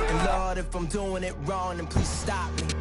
And Lord, if I'm doing it wrong, then please stop me.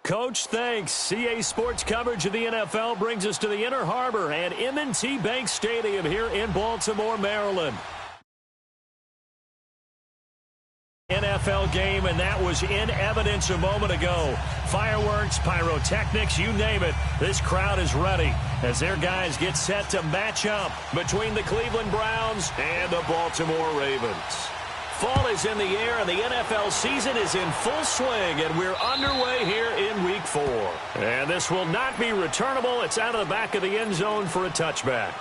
Coach, thanks. CA Sports coverage of the NFL brings us to the Inner Harbor and M&T Bank Stadium here in Baltimore, Maryland. NFL game, and that was in evidence a moment ago. Fireworks, pyrotechnics, you name it. This crowd is ready as their guys get set to match up between the Cleveland Browns and the Baltimore Ravens. Fall is in the air, and the NFL season is in full swing, and we're underway here in Week 4. And this will not be returnable. It's out of the back of the end zone for a touchback.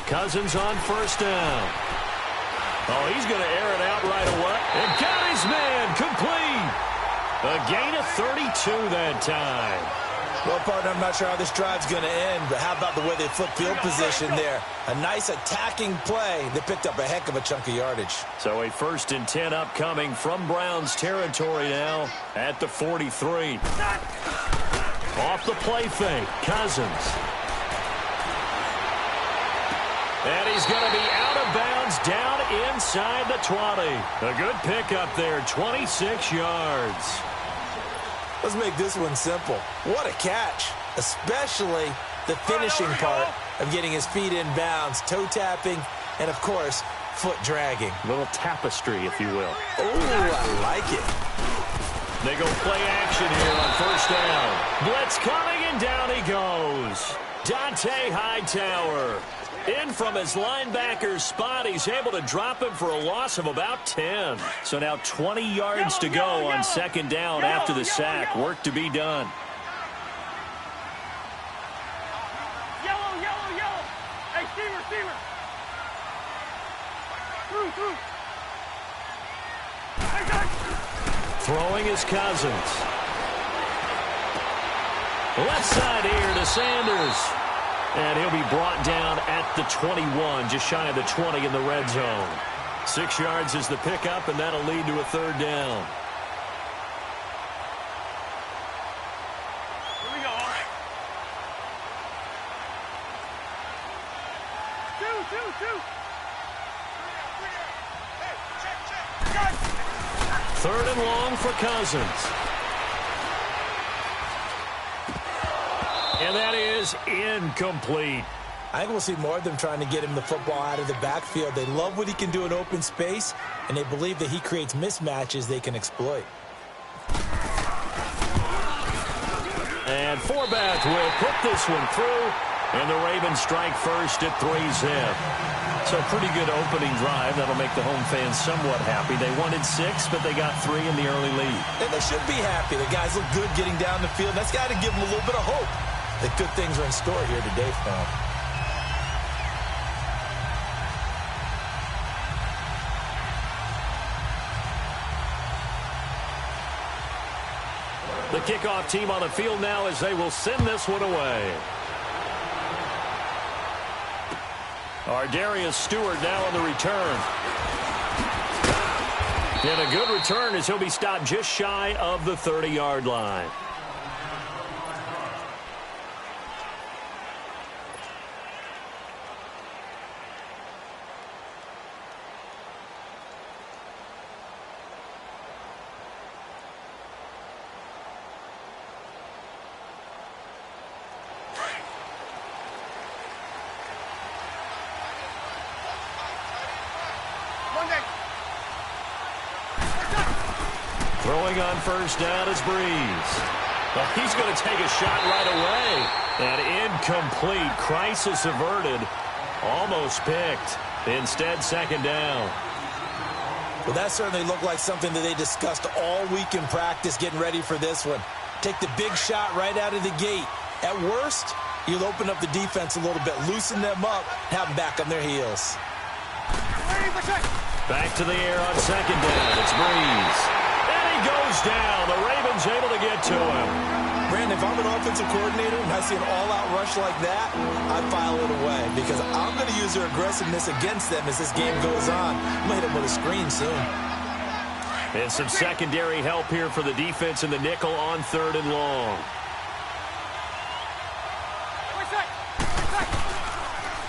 Cousins on first down. Oh, he's going to air it out right away. And got his man complete. A gain of 32 that time. Well, partner, I'm not sure how this drive's going to end, but how about the way they flip field position there? A nice attacking play. They picked up a heck of a chunk of yardage. So a 1st and 10 upcoming from Browns territory now at the 43. Off the play fake, Cousins. And he's going to be out of bounds down inside the 20. A good pickup there, 26 yards. Let's make this one simple. What a catch, especially the finishing part of getting his feet in bounds, toe tapping, and, of course, foot dragging. A little tapestry, if you will. Oh, I like it. They go play action here on first down. Blitz coming, and down he goes. Dante Hightower. In from his linebacker's spot, he's able to drop him for a loss of about 10. So now 20 yards to go on second down after the sack. Work to be done. Yellow. Hey, Steamer. Through. Throwing is Cousins. Left side here to Sanders. And he'll be brought down at the 21, just shy of the 20 in the red zone. 6 yards is the pickup, and that'll lead to a third down. Here we go. Two. Third and long for Cousins. And that is incomplete. I think we'll see more of them trying to get him the football out of the backfield. They love what he can do in open space, and they believe that he creates mismatches they can exploit. And Forbath will put this one through, and the Ravens strike first at 3-zip. So pretty good opening drive. That'll make the home fans somewhat happy. They wanted 6, but they got 3 in the early lead. And they should be happy. The guys look good getting down the field. That's got to give them a little bit of hope that good things are in store here today for them. The kickoff team on the field now as they will send this one away. Darius Stewart now on the return. And a good return as he'll be stopped just shy of the 30-yard line. Throwing on first down is Breeze. Well, he's going to take a shot right away. And incomplete. Crisis averted. Almost picked. Instead, second down. Well, that certainly looked like something that they discussed all week in practice getting ready for this one. Take the big shot right out of the gate. At worst, you'll open up the defense a little bit, loosen them up, have them back on their heels. Back to the air on second down. It's Breeze. And he goes down. The Ravens able to get to him. Brandon, if I'm an offensive coordinator and I see an all-out rush like that, I file it away because I'm going to use their aggressiveness against them as this game goes on. I'm going to hit them with a screen soon. And some secondary help here for the defense in the nickel on 3rd and long.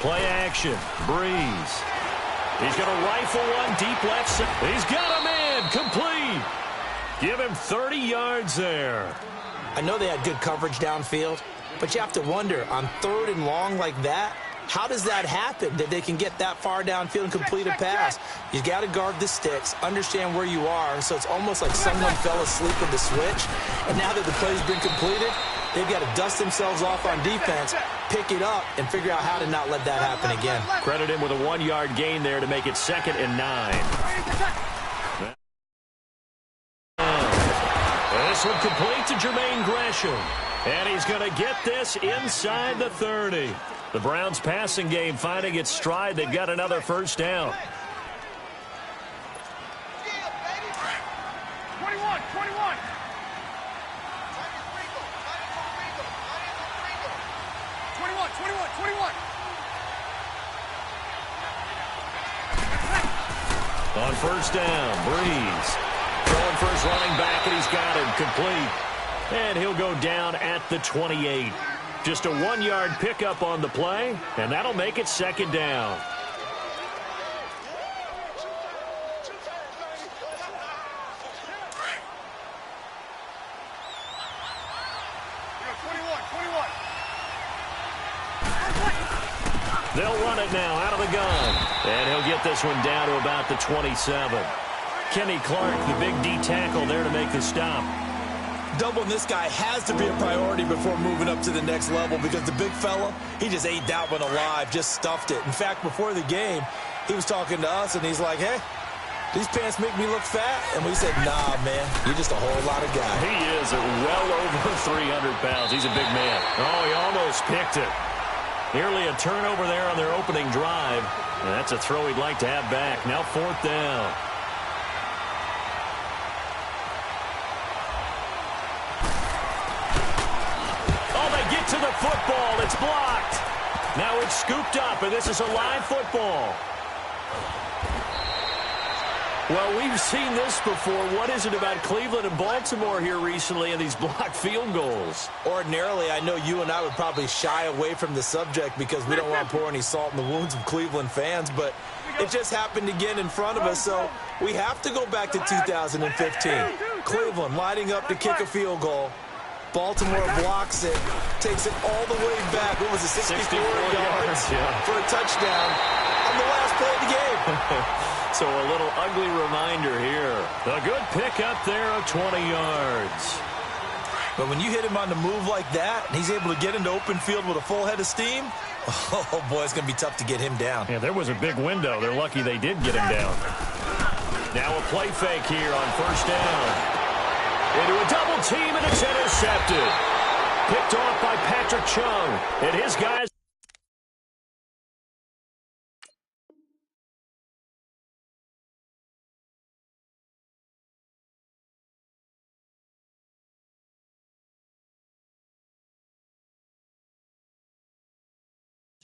Play action. Breeze. He's going to rifle one deep left side. He's got him in. Complete. Give him 30 yards there. I know they had good coverage downfield, but you have to wonder, on 3rd and long like that, how does that happen that they can get that far downfield and complete a pass? You got to guard the sticks, understand where you are, so it's almost like someone fell asleep with the switch, and now that the play's been completed, they've got to dust themselves off on defense, pick it up, and figure out how to not let that happen again. Credit him with a 1-yard gain there to make it 2nd and 9. This one complete to Jermaine Gresham. And he's going to get this inside the 30. The Browns passing game finding its stride. They've got another first down. 21. On first down, Breeze. Throwing for his running back, and he's got him complete. And he'll go down at the 28. Just a 1-yard pickup on the play, and that'll make it 2nd down. They'll run it now out of the gun. And he'll get this one down to about the 27. Kenny Clark, the big D tackle there to make the stop. Doubling this guy has to be a priority before moving up to the next level because the big fella, he just ate that one alive, just stuffed it. In fact, before the game, he was talking to us, and he's like, hey, these pants make me look fat. And we said, nah, man, you're just a whole lot of guy. He is well over 300 pounds. He's a big man. Oh, he almost picked it. Nearly a turnover there on their opening drive. And that's a throw he'd like to have back. Now 4th down. To the football. It's blocked. Now it's scooped up, and this is a live football. Well, we've seen this before. What is it about Cleveland and Baltimore here recently in these blocked field goals? Ordinarily, I know you and I would probably shy away from the subject because we don't want to pour any salt in the wounds of Cleveland fans, but it just happened again in front of us, so we have to go back to 2015. Cleveland lining up to kick a field goal. Baltimore blocks it, takes it all the way back. What was it, 64 yards for a touchdown on the last play of the game. So a little ugly reminder here. A good pickup there of 20 yards. But when you hit him on the move like that, and he's able to get into open field with a full head of steam, oh, boy, it's going to be tough to get him down. Yeah, there was a big window. They're lucky they did get him down. Now a play fake here on first down. Into a double team, and it's intercepted. Picked off by Patrick Chung. And his guys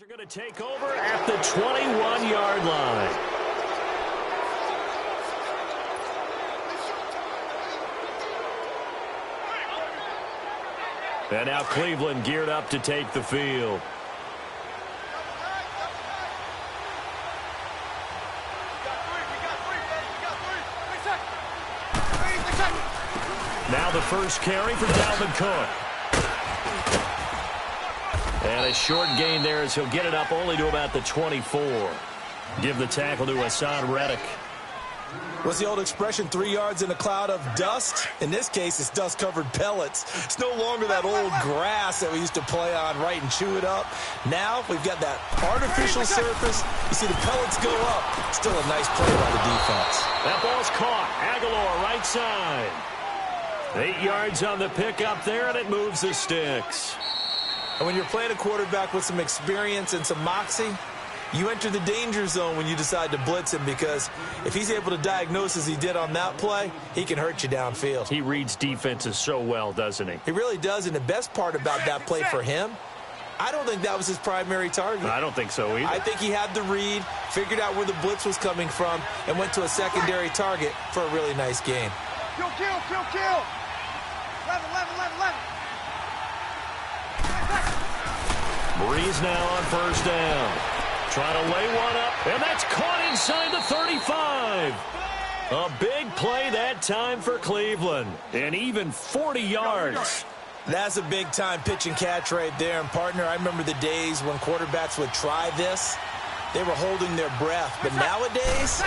are going to take over at the 21-yard line. And now Cleveland geared up to take the field. Now the first carry for Dalvin Cook. And a short gain there as he'll get it up only to about the 24. Give the tackle to Hassan Reddick. What's the old expression, 3 yards in a cloud of dust? In this case, it's dust-covered pellets. It's no longer that old grass that we used to play on, right, and chew it up. Now we've got that artificial surface. You see the pellets go up. Still a nice play by the defense. That ball's caught. Aguilar right side. 8 yards on the pickup there, and it moves the sticks. And when you're playing a quarterback with some experience and some moxie, you enter the danger zone when you decide to blitz him, because if he's able to diagnose as he did on that play, he can hurt you downfield. He reads defenses so well, doesn't he? He really does, and the best part about that play for him, I don't think that was his primary target. I don't think so either. I think he had the read, figured out where the blitz was coming from, and went to a secondary target for a really nice game. Kill, kill, kill, kill. 11, 11, 11, 11. Breeze now on first down. Trying to lay one up, and that's caught inside the 35. A big play that time for Cleveland, and even 40 yards. That's a big-time pitch and catch right there. And, partner, I remember the days when quarterbacks would try this. They were holding their breath. But nowadays,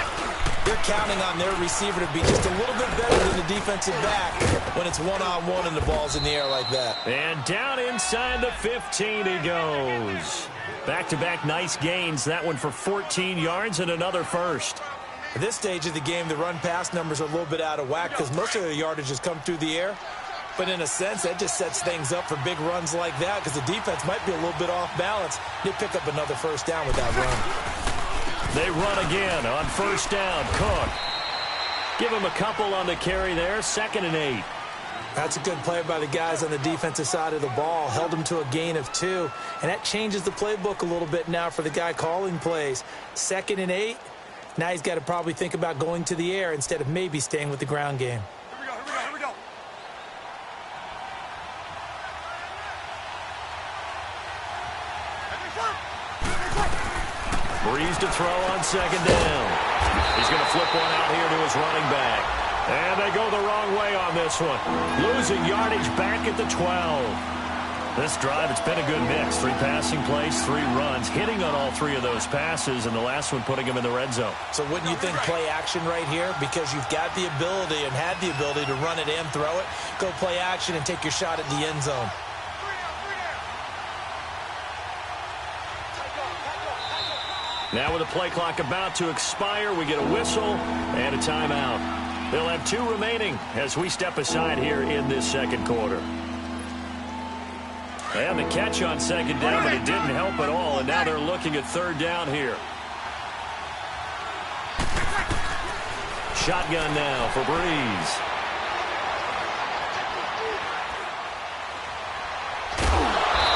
they're counting on their receiver to be just a little bit better than the defensive back when it's one-on-one and the ball's in the air like that. And down inside the 15 he goes. Back-to-back nice gains. That one for 14 yards and another first. At this stage of the game, the run-pass numbers are a little bit out of whack because most of the yardage has come through the air. But in a sense, that just sets things up for big runs like that because the defense might be a little bit off balance. They pick up another first down with that run. They run again on first down. Cook. Give him a couple on the carry there. 2nd and 8. That's a good play by the guys on the defensive side of the ball. Held them to a gain of 2. And that changes the playbook a little bit now for the guy calling plays. 2nd and 8. Now he's got to probably think about going to the air instead of maybe staying with the ground game. Breeze to throw on 2nd down. He's going to flip one out here to his running back. And they go the wrong way on this one. Losing yardage back at the 12. This drive, it's been a good mix. 3 passing plays, 3 runs, hitting on all 3 of those passes, and the last one putting him in the red zone. So wouldn't you think play action right here? Because you've got the ability and had the ability to run it and throw it. Go play action and take your shot at the end zone. Now with the play clock about to expire, we get a whistle and a timeout. They'll have 2 remaining as we step aside here in this second quarter. And the catch on 2nd down, but it didn't help at all, and now they're looking at 3rd down here. Shotgun now for Breeze.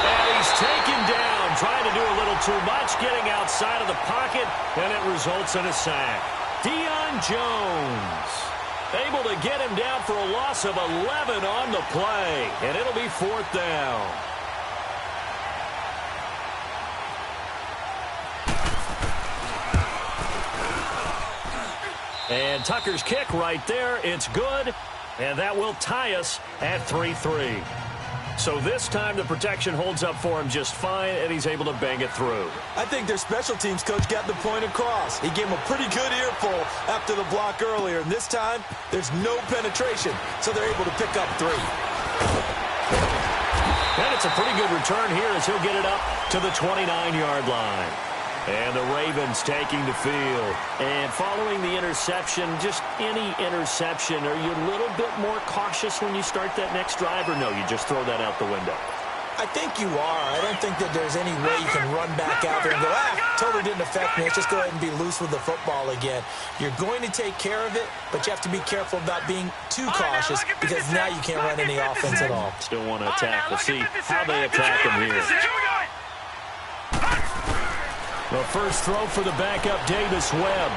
And he's taken down. Trying to do a little too much, getting outside of the pocket, and it results in a sack. Deion Jones able to get him down for a loss of 11 on the play, and it'll be 4th down. And Tucker's kick right there, it's good, and that will tie us at 3-3. So this time the protection holds up for him just fine, and he's able to bang it through. I think their special teams coach got the point across. He gave him a pretty good earful after the block earlier, and this time there's no penetration, so they're able to pick up 3. And it's a pretty good return here as he'll get it up to the 29-yard line. And the Ravens taking the field. And following the interception, just any interception, are you a little bit more cautious when you start that next drive, or no, you just throw that out the window? I think you are. I don't think that there's any way you can run back out there and go, totally didn't affect me. Let's just go ahead and be loose with the football again. You're going to take care of it, but you have to be careful about being too cautious because now you can't run any offense at all. Still want to attack. We'll see how they attack him here. The first throw for the backup, Davis Webb.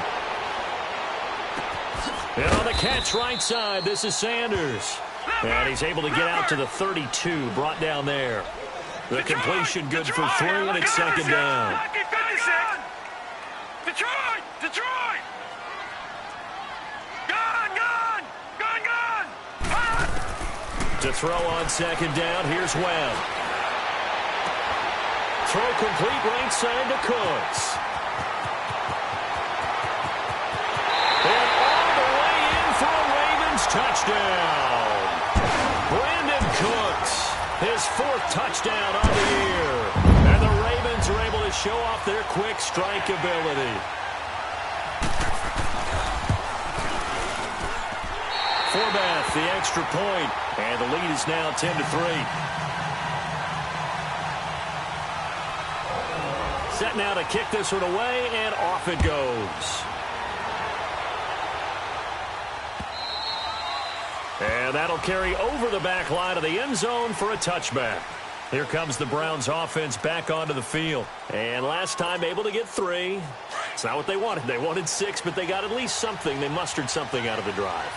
And on the catch right side, this is Sanders. And he's able to get out to the 32, brought down there. The completion good for 3, and it's 2nd down. Detroit! Detroit! Gone! To throw on 2nd down, here's Webb. Throw complete right side to Cooks. And all the way in for a Ravens touchdown. Brandon Cooks, his 4th touchdown on the year. And the Ravens are able to show off their quick strike ability. Forbath, the extra point, and the lead is now 10-3. Set now to kick this one away, and off it goes. And that'll carry over the back line of the end zone for a touchback. Here comes the Browns offense back onto the field. And last time able to get 3. It's not what they wanted. They wanted 6, but they got at least something. They mustered something out of the drive.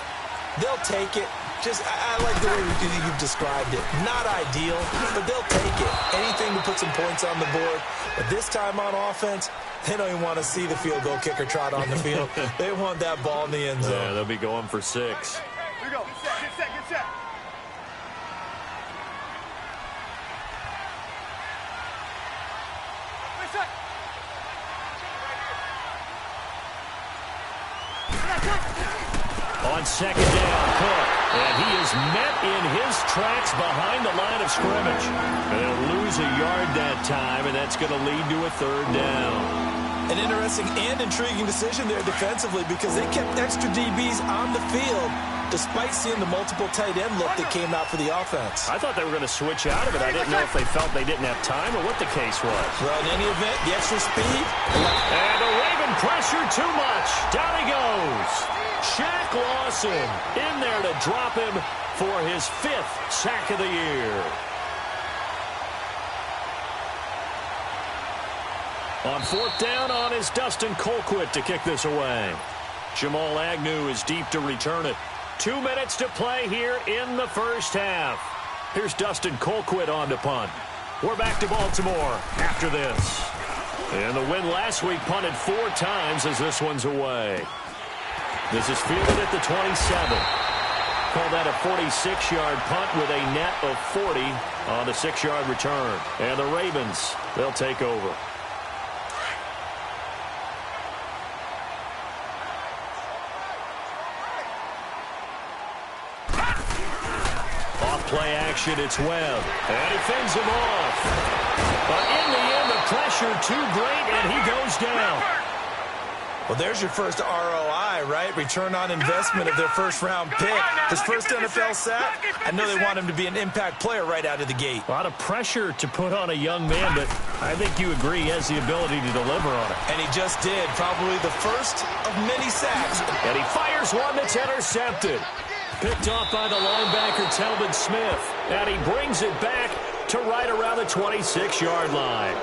They'll take it. I like the way you've described it. Not ideal, but they'll take it. Anything to put some points on the board. But this time on offense, they don't even want to see the field goal kicker trot on the field. They want that ball in the end zone. Yeah, they'll be going for 6. Here we go. Get set. On second down, Cook. And he is met in his tracks behind the line of scrimmage. They'll lose a yard that time, and that's going to lead to a 3rd down. An interesting and intriguing decision there defensively because they kept extra DBs on the field despite seeing the multiple tight end look that came out for the offense. I thought they were going to switch out of it. I didn't know if they felt they didn't have time or what the case was. Well, in any event, the extra speed. And the Raven pressure too much. Down he goes. Shaq Lawson in there to drop him for his 5th sack of the year. On 4th down on is Dustin Colquitt to kick this away. Jamal Agnew is deep to return it. 2 minutes to play here in the first half. Here's Dustin Colquitt on to punt. We're back to Baltimore after this. And the win last week punted 4 times as this one's away. This is fielded at the 27. Call that a 46-yard punt with a net of 40 on the 6-yard return. And the Ravens, they'll take over. Play action, it's Webb. And he fends him off. But in the end, the pressure too great, and he goes down. Well, there's your first ROI, right? Return on investment of their first-round pick. His first NFL sack. I know they want him to be an impact player right out of the gate. A lot of pressure to put on a young man, but I think you agree he has the ability to deliver on it. And he just did. Probably the first of many sacks. And he fires one that's intercepted. Picked off by the linebacker, Telvin Smith. And he brings it back to right around the 26-yard line.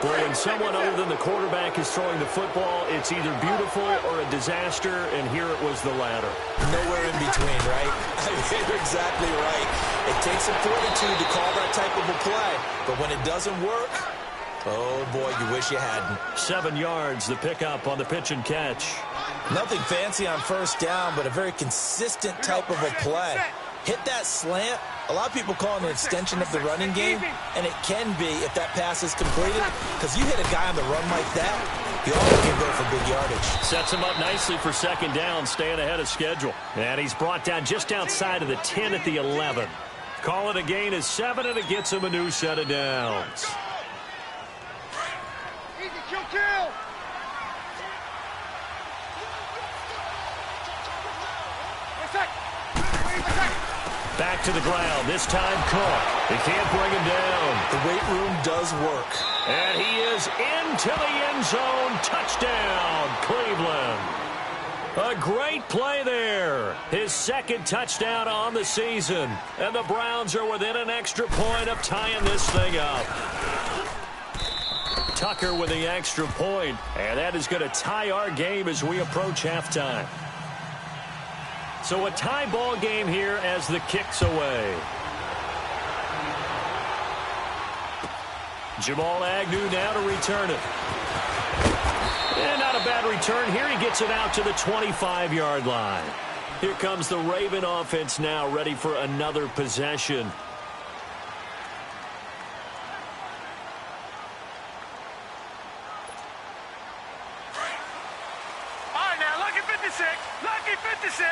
Boy, when someone other than the quarterback is throwing the football, it's either beautiful or a disaster, and here it was the latter. Nowhere in between, right? You're exactly right. It takes some fortitude to call that type of a play. But when it doesn't work, oh, boy, you wish you hadn't. 7 yards, the pickup on the pitch and catch. Nothing fancy on first down, but a very consistent type of a play. Hit that slant. A lot of people call it an extension of the running game, and it can be if that pass is completed, because you hit a guy on the run like that, you always can go for big yardage. Sets him up nicely for second down, staying ahead of schedule. And he's brought down just outside of the 10 at the 11. Call it a gain of 7, and it gets him a new set of downs. Easy, kill. Back to the ground. This time Cook. They can't bring him down. The weight room does work. And he is into the end zone. Touchdown, Cleveland. A great play there. His 2nd touchdown on the season. And the Browns are within an extra point of tying this thing up. Tucker with the extra point. And that is going to tie our game as we approach halftime. So a tie ball game here as the kick's away. Jamal Agnew now to return it. And not a bad return here. He gets it out to the 25-yard line. Here comes the Raven offense now, ready for another possession. All right, now, lucky 56. Lucky 56.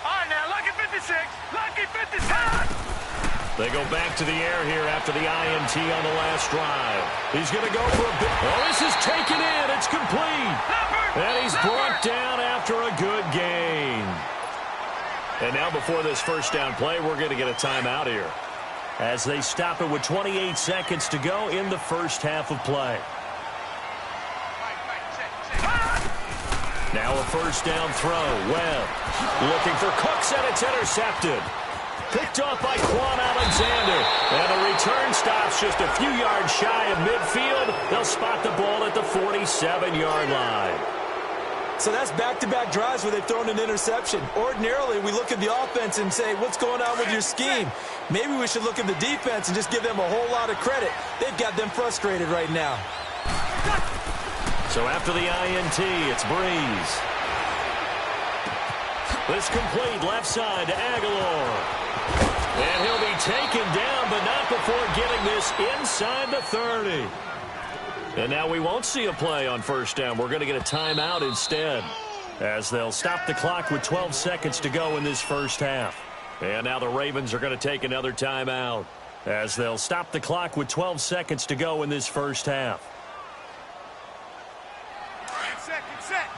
All right, now, lucky 56. Lucky 56. They go back to the air here after the INT on the last drive. He's going to go for a big... Oh, this is taken in. It's complete. And he's brought down after a good gain. And now before this first down play, we're going to get a timeout here. as they stop it with 28 seconds to go in the first half of play. Now a first down throw. Webb looking for Cooks, and it's intercepted. Picked off by Quan Alexander. And the return stops just a few yards shy of midfield. They'll spot the ball at the 47-yard line. So that's back-to-back drives where they've thrown an interception. Ordinarily, we look at the offense and say, what's going on with your scheme? Maybe we should look at the defense and just give them a whole lot of credit. They've got them frustrated right now. So after the INT, it's Breeze. This complete left side to Aguilar. And he'll be taken down, but not before getting this inside the 30. And now we won't see a play on first down. We're going to get a timeout instead, as they'll stop the clock with 12 seconds to go in this first half. And now the Ravens are going to take another timeout, as they'll stop the clock with 12 seconds to go in this first half. Get set.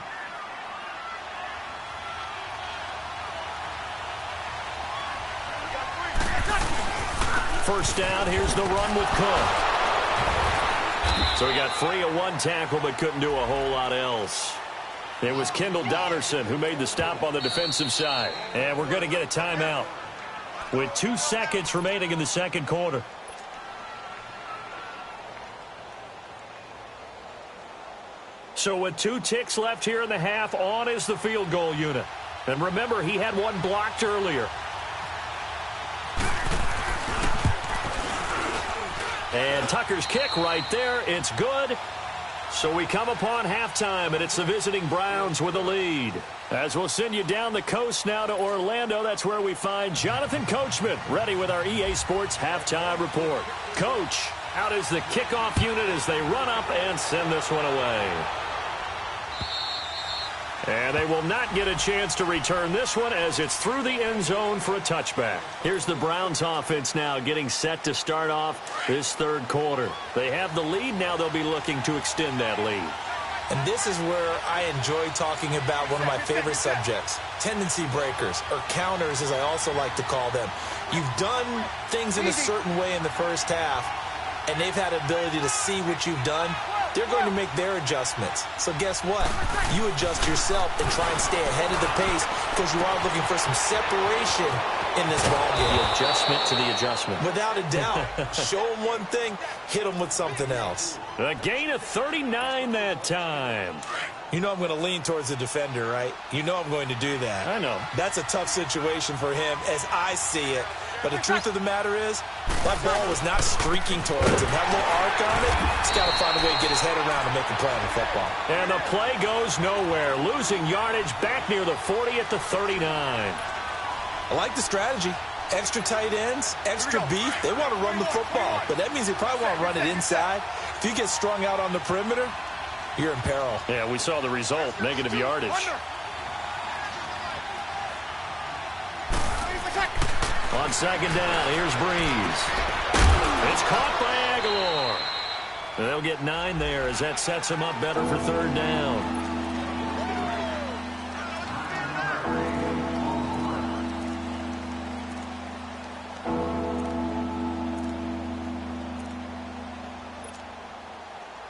First down, here's the run with Cook. So he got free of one tackle but couldn't do a whole lot else. It was Kendall Donnerson who made the stop on the defensive side. And we're going to get a timeout with 2 seconds remaining in the second quarter. So with 2 ticks left here in the half, on is the field goal unit. And remember, he had one blocked earlier. And Tucker's kick right there. It's good. So we come upon halftime, and it's the visiting Browns with a lead. As we'll send you down the coast now to Orlando, that's where we find Jonathan Coachman, ready with our EA Sports halftime report. Coach, how does the kickoff unit as they run up and send this one away? And they will not get a chance to return this one as it's through the end zone for a touchback. Here's the Browns offense now getting set to start off this third quarter. They have the lead. Now they'll be looking to extend that lead. And this is where I enjoy talking about one of my favorite subjects, tendency breakers, or counters as I also like to call them. You've done things in a certain way in the first half, and they've had the ability to see what you've done. They're going to make their adjustments. So guess what? You adjust yourself and try and stay ahead of the pace because you are looking for some separation in this ballgame. The adjustment to the adjustment. Without a doubt. Show them one thing, hit them with something else. A gain of 39 that time. You know I'm going to lean towards the defender, right? You know I'm going to do that. I know. That's a tough situation for him as I see it. But the truth of the matter is, that ball was not streaking towards him. That little arc on it, he's got to find a way to get his head around and make a play on the football. And the play goes nowhere. Losing yardage back near the 40 at the 39. I like the strategy. Extra tight ends, extra beef. They want to run the football. But that means they probably want to run it inside. If you get strung out on the perimeter, you're in peril. Yeah, we saw the result, negative yardage. On second down, here's Breeze. It's caught by Aguilar. They'll get 9 there as that sets them up better for third down.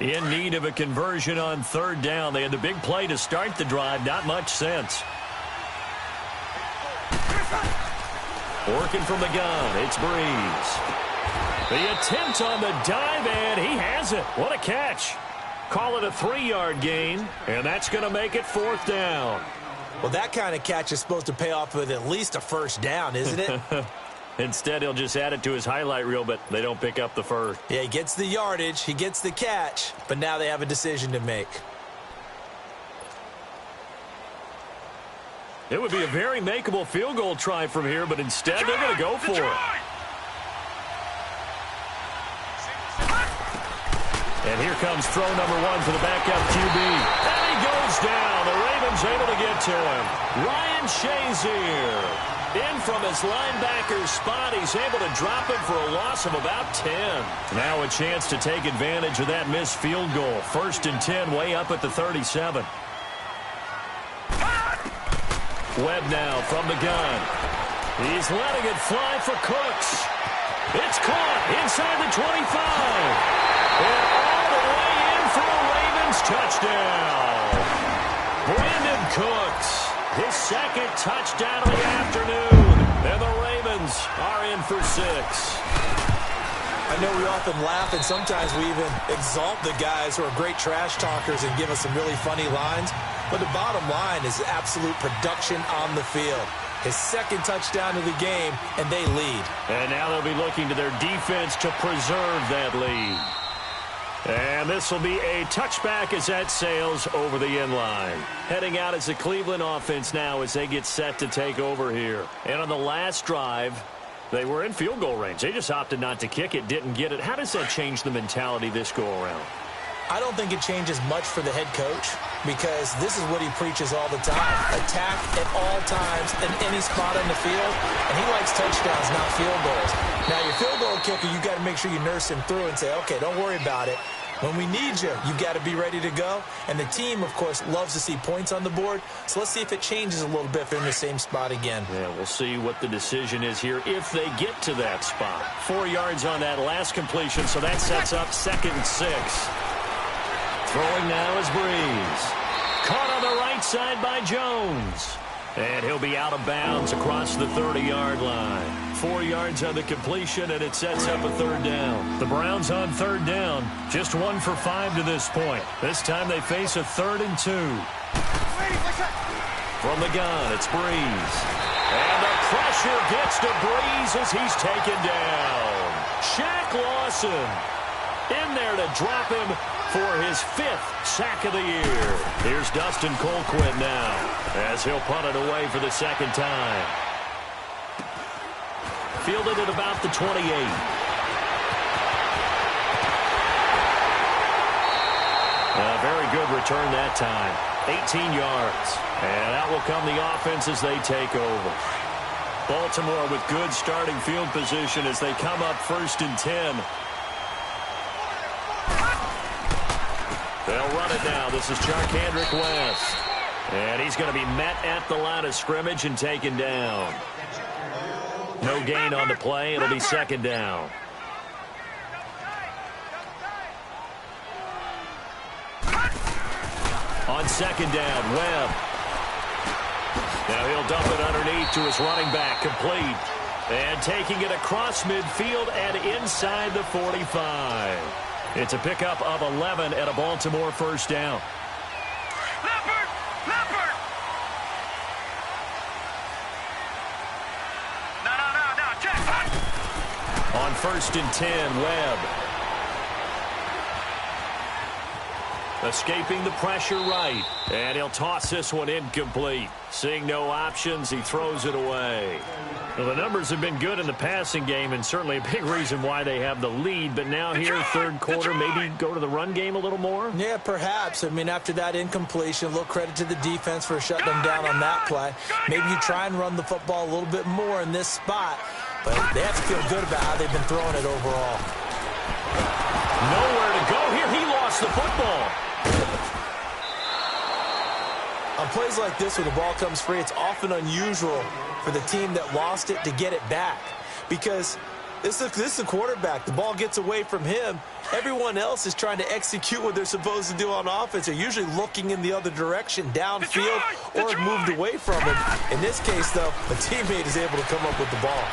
In need of a conversion on third down. They had the big play to start the drive. Not much sense. Working from the gun, it's Breeze. The attempt on the dive, and he has it. What a catch. Call it a 3-yard gain, and that's going to make it fourth down. Well, that kind of catch is supposed to pay off with at least a first down, isn't it? Instead, he'll just add it to his highlight reel, but they don't pick up the first. Yeah, he gets the yardage, he gets the catch, but now they have a decision to make. It would be a very makeable field goal try from here, but instead they're going to go for it. And here comes throw number 1 for the backup QB. And he goes down. The Ravens able to get to him. Ryan Shazier in from his linebacker spot. He's able to drop it for a loss of about 10. Now a chance to take advantage of that missed field goal. 1st and 10 way up at the 37. Webb now from the gun. He's letting it fly for Cooks. It's caught inside the 25. And all the way in for a Ravens touchdown. Brandon Cooks, his second touchdown of the afternoon. And the Ravens are in for 6. I know we often laugh, and sometimes we even exalt the guys who are great trash talkers and give us some really funny lines. But the bottom line is absolute production on the field. His second touchdown of the game, and they lead. And now they'll be looking to their defense to preserve that lead. And this will be a touchback as that sails over the end line. Heading out as the Cleveland offense now as they get set to take over here. And on the last drive, they were in field goal range. They just opted not to kick it, didn't get it. How does that change the mentality this go-around? I don't think it changes much for the head coach because this is what he preaches all the time. Attack at all times in any spot on the field, and he likes touchdowns, not field goals. Now, your field goal kicker, you got to make sure you nurse him through and say, okay, don't worry about it. When we need you, you got to be ready to go. And the team, of course, loves to see points on the board. So let's see if it changes a little bit if they're in the same spot again. Yeah, we'll see what the decision is here if they get to that spot. 4 yards on that last completion, so that sets up 2nd and 6. Throwing now is Breeze. Caught on the right side by Jones. And he'll be out of bounds across the 30-yard line. 4 yards on the completion, and it sets up a 3rd down. The Browns on 3rd down. Just 1 for 5 to this point. This time they face a 3rd and 2. From the gun, it's Breeze. And the pressure gets to Breeze as he's taken down. Shaq Lawson in there to drop him for his 5th sack of the year. Here's Dustin Colquitt now as he'll punt it away for the 2nd time. Fielded at about the 28. A very good return that time. 18 yards. And out will come the offense as they take over. Baltimore with good starting field position as they come up 1st and 10. They'll run it now. This is Charkandrick West. And he's going to be met at the line of scrimmage and taken down. No gain on the play. It'll be 2nd down. On 2nd down, Webb. Now he'll dump it underneath to his running back. Complete. And taking it across midfield and inside the 45. It's a pickup of 11 at a Baltimore 1st down. Leopard! Leopard! No, check! On 1st and 10, Webb. Escaping the pressure right. And he'll toss this one incomplete. Seeing no options, he throws it away. Well, the numbers have been good in the passing game, and certainly a big reason why they have the lead. But now here, 3rd quarter, maybe go to the run game a little more? Yeah, perhaps. I mean, after that incompletion, a little credit to the defense for shutting them down on that play. Maybe you try and run the football a little bit more in this spot. But they have to feel good about how they've been throwing it overall. Nowhere to go here. He lost the football. On plays like this, when the ball comes free, it's often unusual for the team that lost it to get it back. Because this is the quarterback. The ball gets away from him. Everyone else is trying to execute what they're supposed to do on offense. They're usually looking in the other direction, downfield, or have moved away from him. In this case, though, a teammate is able to come up with the ball.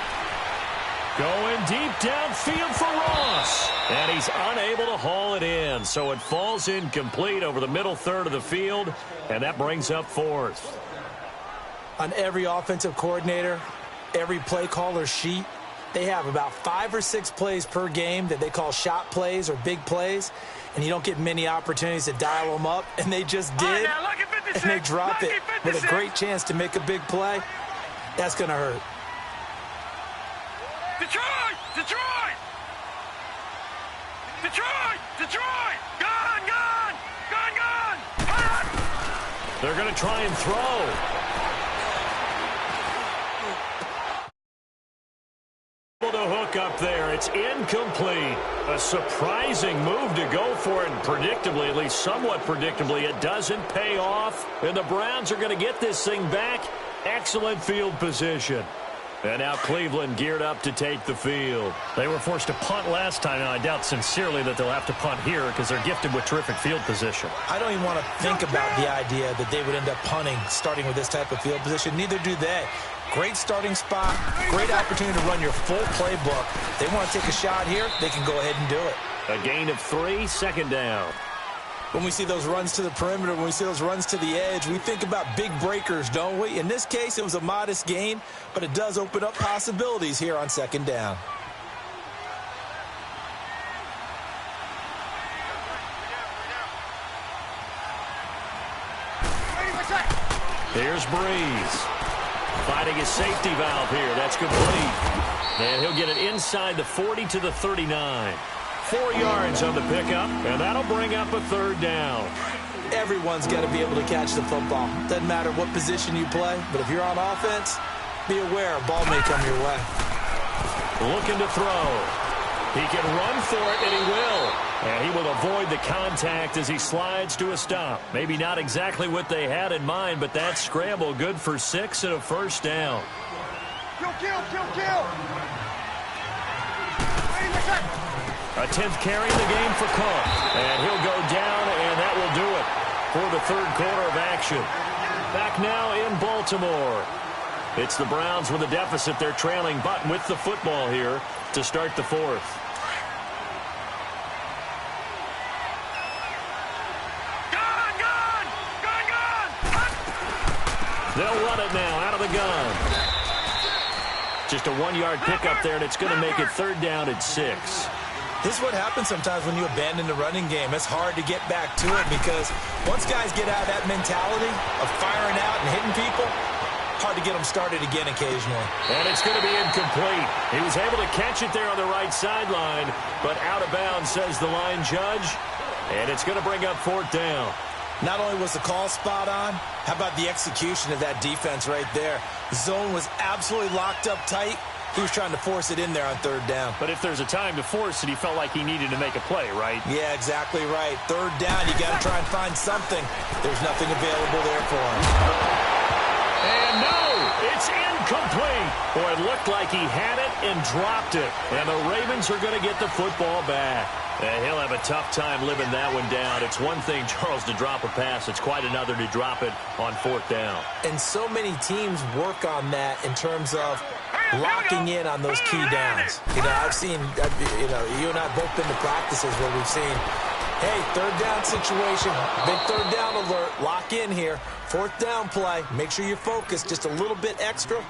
Going deep downfield for Ross. And he's unable to haul it in. So it falls incomplete over the middle 3rd of the field. And that brings up 4th. On every offensive coordinator, every play caller sheet, they have about 5 or 6 plays per game that they call shot plays or big plays. And you don't get many opportunities to dial them up. And they just did. And they drop it with a great chance to make a big play. That's going to hurt. Detroit! Detroit! Detroit! Detroit! Gone! Gone! Gone! Gone! Gone! They're going to try and throw. Able to hook up there. It's incomplete. A surprising move to go for it. And predictably, at least somewhat predictably, it doesn't pay off. And the Browns are going to get this thing back. Excellent field position. And now Cleveland geared up to take the field. They were forced to punt last time, and I doubt sincerely that they'll have to punt here because they're gifted with terrific field position. I don't even want to think about the idea that they would end up punting starting with this type of field position. Neither do they. Great starting spot, great opportunity to run your full playbook. They want to take a shot here, they can go ahead and do it. A gain of 3, second down. When we see those runs to the perimeter, when we see those runs to the edge, we think about big breakers, don't we? In this case, it was a modest gain, but it does open up possibilities here on second down. Here's Breeze. Finding his safety valve here. That's complete. And he'll get it inside the 40 to the 39. 4 yards on the pickup, and that'll bring up a third down. Everyone's got to be able to catch the football. Doesn't matter what position you play, but if you're on offense, be aware a ball may come your way. Looking to throw. He can run for it, and he will. And he will avoid the contact as he slides to a stop. Maybe not exactly what they had in mind, but that scramble good for 6 and a first down. Kill. A 10th carry in the game for Cook. And he'll go down, and that will do it for the third quarter of action. Back now in Baltimore. It's the Browns with a deficit. They're trailing, but with the football here to start the fourth. They'll run it now out of the gun. Just a 1-yard pickup there, and it's going to make it third down at 6. This is what happens sometimes when you abandon the running game. It's hard to get back to it because once guys get out of that mentality of firing out and hitting people, hard to get them started again occasionally. And it's going to be incomplete. He was able to catch it there on the right sideline, but out of bounds, says the line judge. And it's going to bring up fourth down. Not only was the call spot on, how about the execution of that defense right there? The zone was absolutely locked up tight. He was trying to force it in there on third down. But if there's a time to force it, he felt like he needed to make a play, right? Yeah, exactly right. Third down, you got to try and find something. There's nothing available there for him. And no, it's incomplete. Boy, it looked like he had it and dropped it. And the Ravens are going to get the football back. And he'll have a tough time living that one down. It's one thing, Charles, to drop a pass. It's quite another to drop it on fourth down. And so many teams work on that in terms of locking in on those key downs. I've seen, you and I have both been to practices where we've seen, hey, third down situation, big third down alert, lock in here, fourth down play, make sure you're focused just a little bit extra.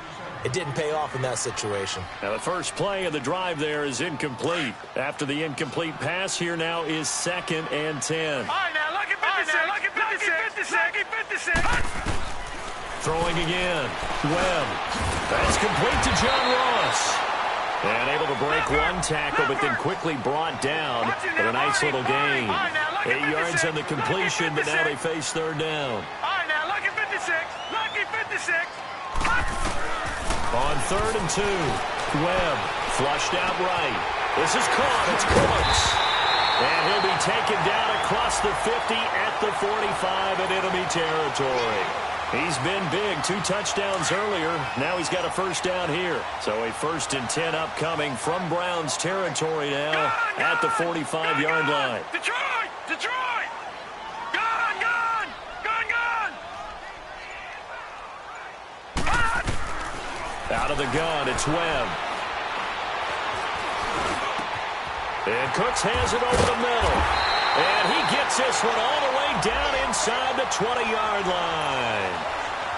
It didn't pay off in that situation. Now the first play of the drive there is incomplete. After the incomplete pass, here now is 2nd and 10. All right, now, look at 56. Throwing again. Webb. That's complete to John Ross. And able to break one tackle, but then quickly brought down with a nice little gain. 8 yards on the completion, but now they face third down. All right, now, look at 56. On 3rd and 2. Webb flushed out right. This is caught. It's Cooks. And he'll be taken down across the 50 at the 45 in enemy territory. He's been big. 2 touchdowns earlier. Now he's got a first down here. So a 1st and 10 upcoming from Browns territory now at the 45-yard line. Detroit! Out of the gun, it's Webb. And Cooks has it over the middle. And he gets this one all the way down inside the 20-yard line.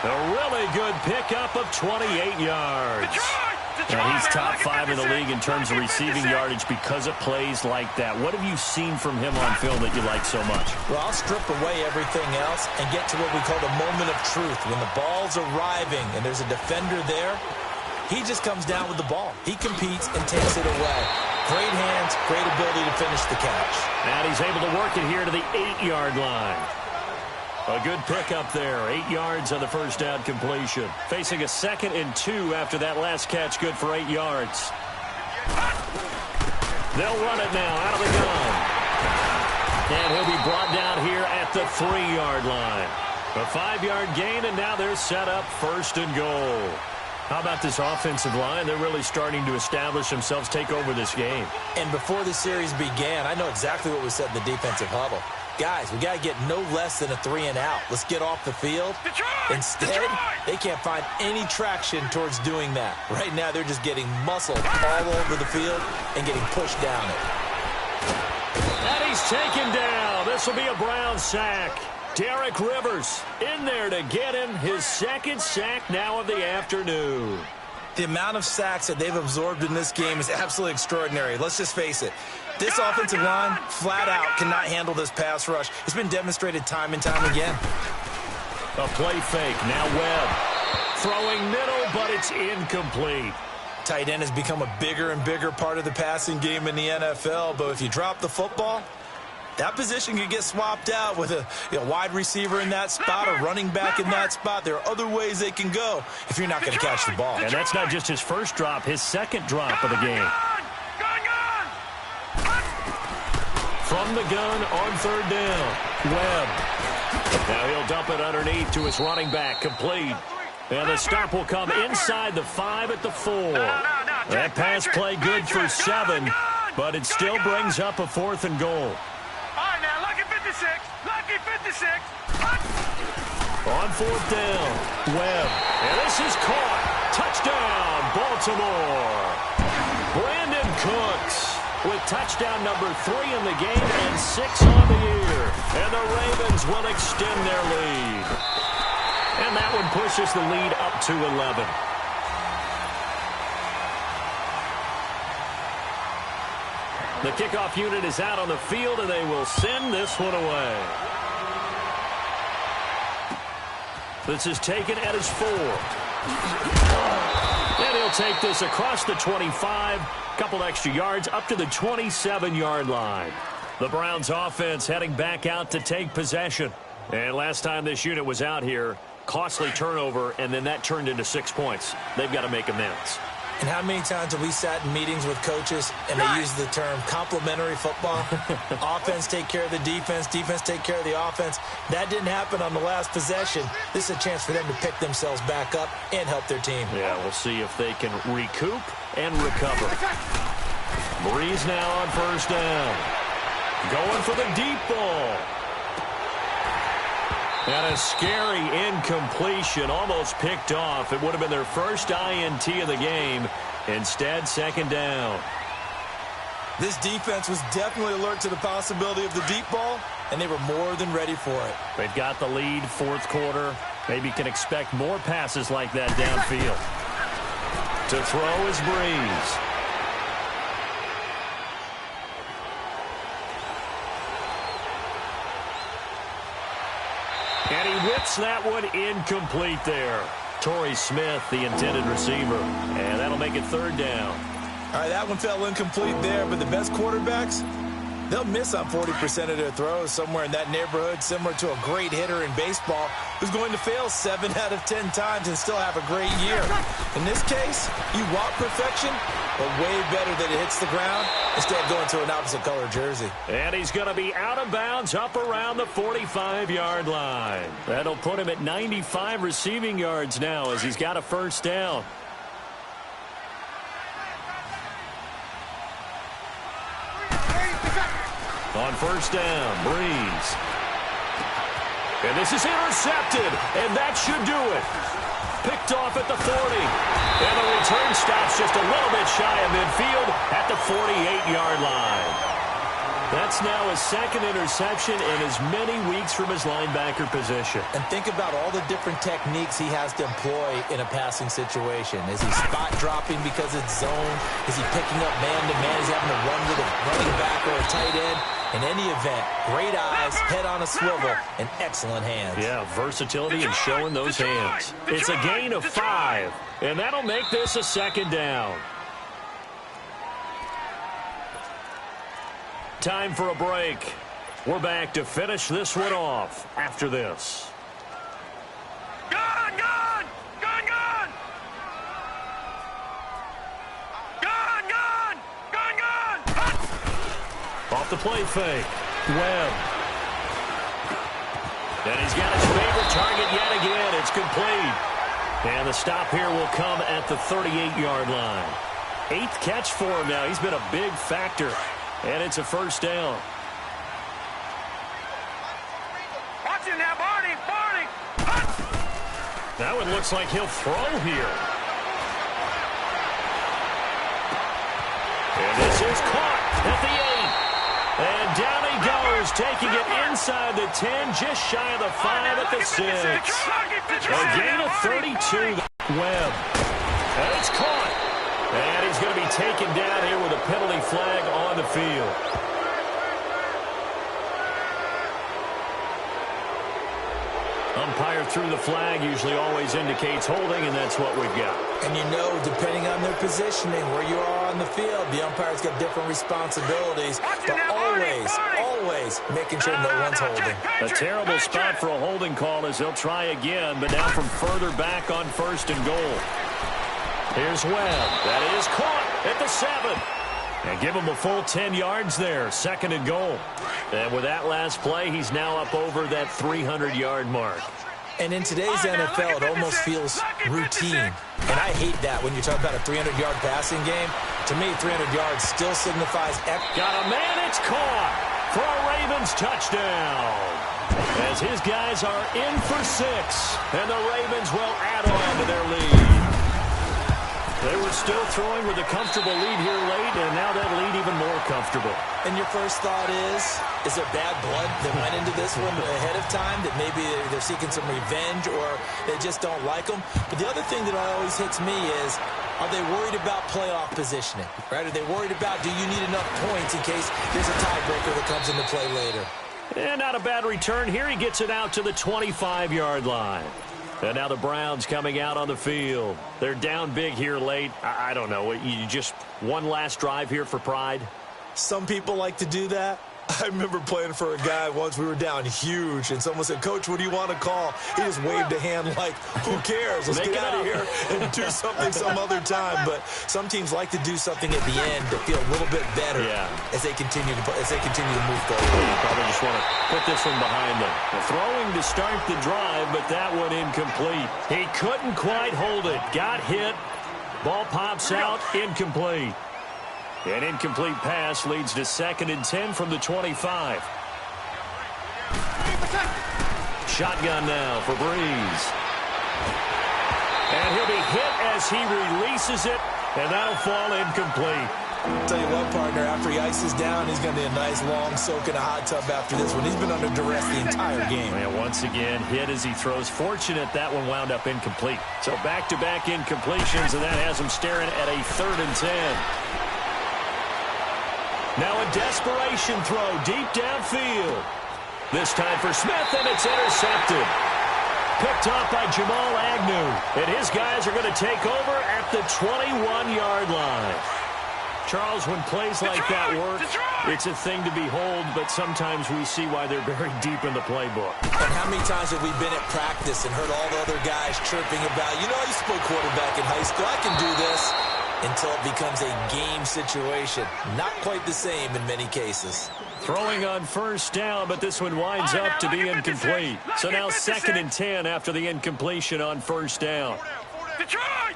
A really good pickup of 28 yards. And he's top 5 in the league in terms of receiving yardage because of plays like that. What have you seen from him on film that you like so much? Well, I'll strip away everything else and get to what we call the moment of truth. When the ball's arriving and there's a defender there, he just comes down with the ball. He competes and takes it away. Great hands, great ability to finish the catch. And he's able to work it here to the 8-yard line. A good pickup there. 8 yards on the first down completion. Facing a 2nd and 2 after that last catch, good for 8 yards. They'll run it now out of the gun. And he'll be brought down here at the 3-yard line. A 5-yard gain, and now they're set up 1st and goal. How about this offensive line? They're really starting to establish themselves, take over this game. And before the series began, I know exactly what we said in the defensive huddle. Guys, we got to get no less than a 3-and-out. Let's get off the field. Instead, they can't find any traction towards doing that. Right now, they're just getting muscled all over the field and getting pushed down it. And he's taken down. This will be a Brown sack. Derek Rivers in there to get him his second sack now of the afternoon. The amount of sacks that they've absorbed in this game is absolutely extraordinary. Let's just face it. This offensive line, flat out, cannot handle this pass rush. It's been demonstrated time and time again. A play fake. Now Webb. Throwing middle, but it's incomplete. Tight end has become a bigger and bigger part of the passing game in the NFL, but if you drop the football, that position can get swapped out with a wide receiver in that spot, a running back in that spot. There are other ways they can go if you're not going to catch the ball. And that's not just his first drop, his second drop of the game. From the gun on third down, Webb. Now he'll dump it underneath to his running back, complete. And the stop will come inside the 5 at the 4. That pass play good for 7, but it still brings up a 4th and goal. Lucky 56. On 4th down, Webb. And this is caught. Touchdown, Baltimore. Brandon Cooks with touchdown number 3 in the game and 6 on the year. And the Ravens will extend their lead. And that one pushes the lead up to 11. The kickoff unit is out on the field, and they will send this one away. This is taken at his 4. And he'll take this across the 25, couple extra yards, up to the 27-yard line. The Browns offense heading back out to take possession. And last time this unit was out here, costly turnover, and then that turned into 6 points. They've got to make amends. And how many times have we sat in meetings with coaches and they use the term complementary football? Offense take care of the defense, defense take care of the offense. That didn't happen on the last possession. This is a chance for them to pick themselves back up and help their team. Yeah, we'll see if they can recoup and recover. Breeze now on first down. Going for the deep ball. And a scary incompletion, almost picked off. It would have been their first INT of the game. Instead, second down. This defense was definitely alert to the possibility of the deep ball, and they were more than ready for it. They've got the lead, 4th quarter. Maybe can expect more passes like that downfield. To throw is Breeze. And he whips that one incomplete there. Torrey Smith, the intended receiver. And that'll make it third down. All right, that one fell incomplete there, but the best quarterbacks, they'll miss on 40% of their throws, somewhere in that neighborhood, similar to a great hitter in baseball who's going to fail 7 out of 10 times and still have a great year. In this case, you want perfection, but way better that it hits the ground instead of going to an opposite color jersey. And he's going to be out of bounds up around the 45-yard line. That'll put him at 95 receiving yards now as he's got a first down. On first down, Breeze. And this is intercepted, and that should do it. Picked off at the 40. And the return stops just a little bit shy of midfield at the 48-yard line. That's now his second interception in as many weeks from his linebacker position. And think about all the different techniques he has to employ in a passing situation. Is he spot dropping because it's zone? Is he picking up man-to-man? Is he having to run with a running back or a tight end? In any event, great eyes, head on a swivel, and excellent hands. Yeah, versatility and showing those hands. It's a gain of 5, and that'll make this a second down. Time for a break. We're back to finish this one off after this. Gun! Gun! Gun! Gun! Gun! Gun! Gun! Gun! Off the play fake. Webb. And he's got his favorite target yet again. It's complete. And the stop here will come at the 38-yard line. 8th catch for him now. He's been a big factor. And it's a first down. Watch it now, Barney. Now it looks like he'll throw here. And this is caught at the 8. And down he goes, taking it inside the 10, just shy of the 5 at the 6. A gain of 32. Webb. And it's caught. And he's going to be taken down here with a penalty flag on the field. Umpire through the flag usually always indicates holding, and that's what we've got. And you know, depending on their positioning, where you are on the field, the umpire's got different responsibilities. But always making sure no one's holding. A terrible spot for a holding call as they'll try again, but now from further back on 1st and goal. Here's Webb. That is caught at the 7. And give him a full 10 yards there. 2nd and goal. And with that last play, he's now up over that 300-yard mark. And in today's NFL, it almost feels routine. And I hate that when you talk about a 300-yard passing game. To me, 300 yards still signifies... Got a man, it's caught for a Ravens touchdown. As his guys are in for 6. And the Ravens will add on to their lead. They were still throwing with a comfortable lead here late, and now that lead even more comfortable. And your first thought is there bad blood that went into this one ahead of time, that maybe they're seeking some revenge or they just don't like them? But the other thing that always hits me is, are they worried about playoff positioning? Right? Are they worried about, do you need enough points in case there's a tiebreaker that comes into play later? And not a bad return here. He gets it out to the 25-yard line. And now the Browns coming out on the field. They're down big here late. I don't know. You just one last drive here for pride? Some people like to do that. I remember playing for a guy once. We were down huge, and someone said, "Coach, what do you want to call?" He just waved a hand like, "Who cares? Let's get out of here and do something some other time." But some teams like to do something at the end to feel a little bit better as they continue to move forward. You probably just want to put this one behind them. The throwing to start the drive, but that one incomplete. He couldn't quite hold it. Got hit. Ball pops out. Incomplete. An incomplete pass leads to 2nd and 10 from the 25. Shotgun now for Breeze. And he'll be hit as he releases it, and that'll fall incomplete. I'll tell you what, partner, after he ices down, he's going to need a nice long soak in a hot tub after this one. He's been under duress the entire game. And once again, hit as he throws. Fortunate that one wound up incomplete. So back-to-back incompletions, and that has him staring at a 3rd and 10. Now a desperation throw deep downfield. This time for Smith, and it's intercepted. Picked off by Jamal Agnew. And his guys are going to take over at the 21-yard line. Charles, when plays like that work, it's a thing to behold, but sometimes we see why they're very deep in the playbook. And how many times have we been at practice and heard all the other guys chirping about, you know, I used to play quarterback in high school, I can do this, until it becomes a game situation. Not quite the same in many cases. Throwing on 1st down, but this one winds up to be incomplete. So now 2nd and 10 after the incompletion on 1st down. Detroit!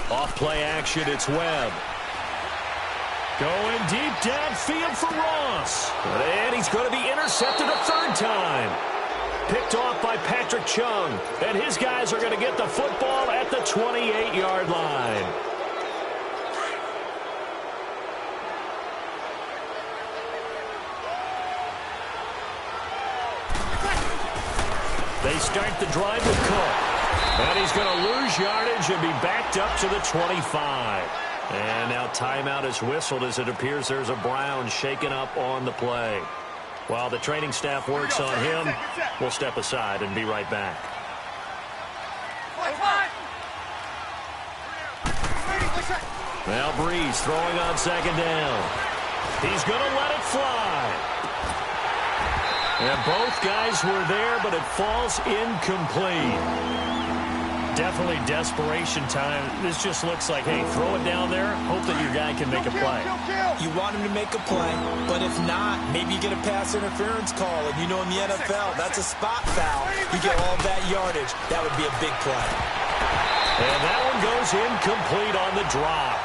Off play action, it's Webb. Going deep downfield for Ross. And he's going to be intercepted a 3rd time. Picked off by Patrick Chung. And his guys are going to get the football at the 28-yard line. They start the drive with Cook. And he's going to lose yardage and be backed up to the 25. And now timeout is whistled as it appears there's a Brown shaken up on the play. While the training staff works on him, we'll step aside and be right back. Now Breeze throwing on 2nd down. He's going to let it fly. And both guys were there, but it falls incomplete. Definitely desperation time. This just looks like, hey, throw it down there, hope that your guy can make a play. You want him to make a play, but if not, maybe you get a pass interference call. And you know in the NFL, that's a spot foul. You get all that yardage. That would be a big play. And that one goes incomplete on the drop.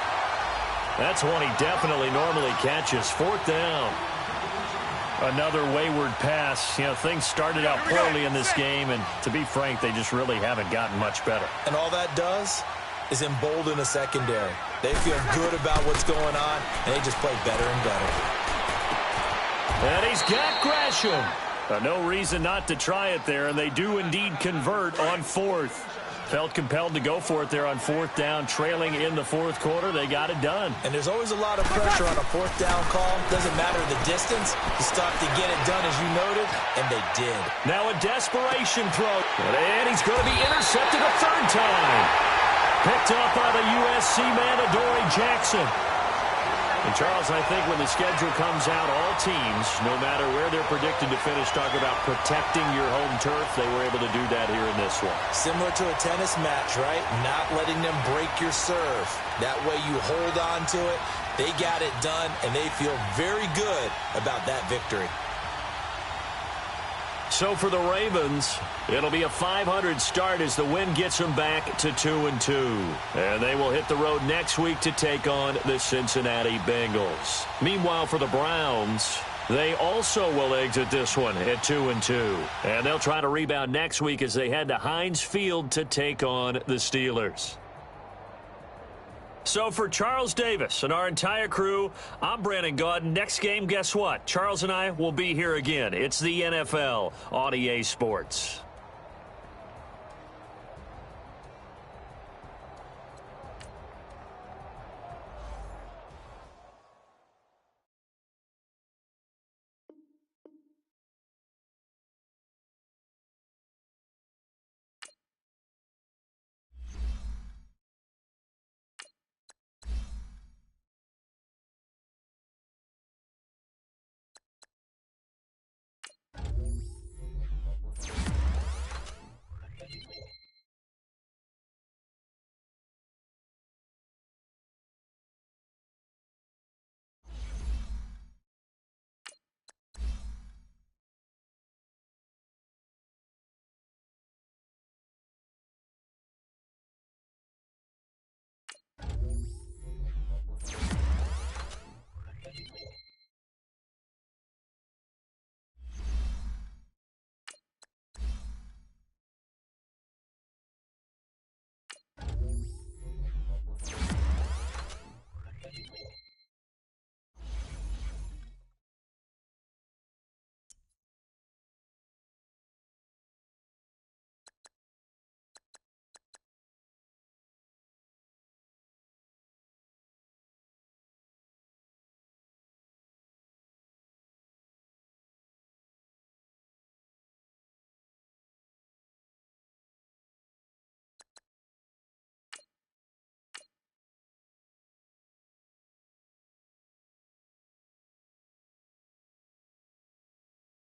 That's one he definitely normally catches. 4th down. Another wayward pass. You know, things started out poorly in this game, and to be frank, they just really haven't gotten much better. And all that does is embolden a secondary. They feel good about what's going on, and they just play better and better. And he's got Gresham. No reason not to try it there, and they do indeed convert on 4th. Felt compelled to go for it there on 4th down, trailing in the 4th quarter. They got it done. And there's always a lot of pressure on a 4th down call. Doesn't matter the distance. You stop to get it done, as you noted, and they did. Now a desperation throw. And he's going to be intercepted a 3rd time. Picked up by the USC man, Adoree Jackson. And, Charles, I think when the schedule comes out, all teams, no matter where they're predicted to finish, talk about protecting your home turf. They were able to do that here in this one. Similar to a tennis match, right? Not letting them break your serve. That way you hold on to it. They got it done, and they feel very good about that victory. So for the Ravens, it'll be a 500 start as the win gets them back to 2-2. And they will hit the road next week to take on the Cincinnati Bengals. Meanwhile, for the Browns, they also will exit this one at 2-2. And they'll try to rebound next week as they head to Heinz Field to take on the Steelers. So for Charles Davis and our entire crew, I'm Brandon Gaudin. Next game, guess what? Charles and I will be here again. It's the NFL on EA Sports.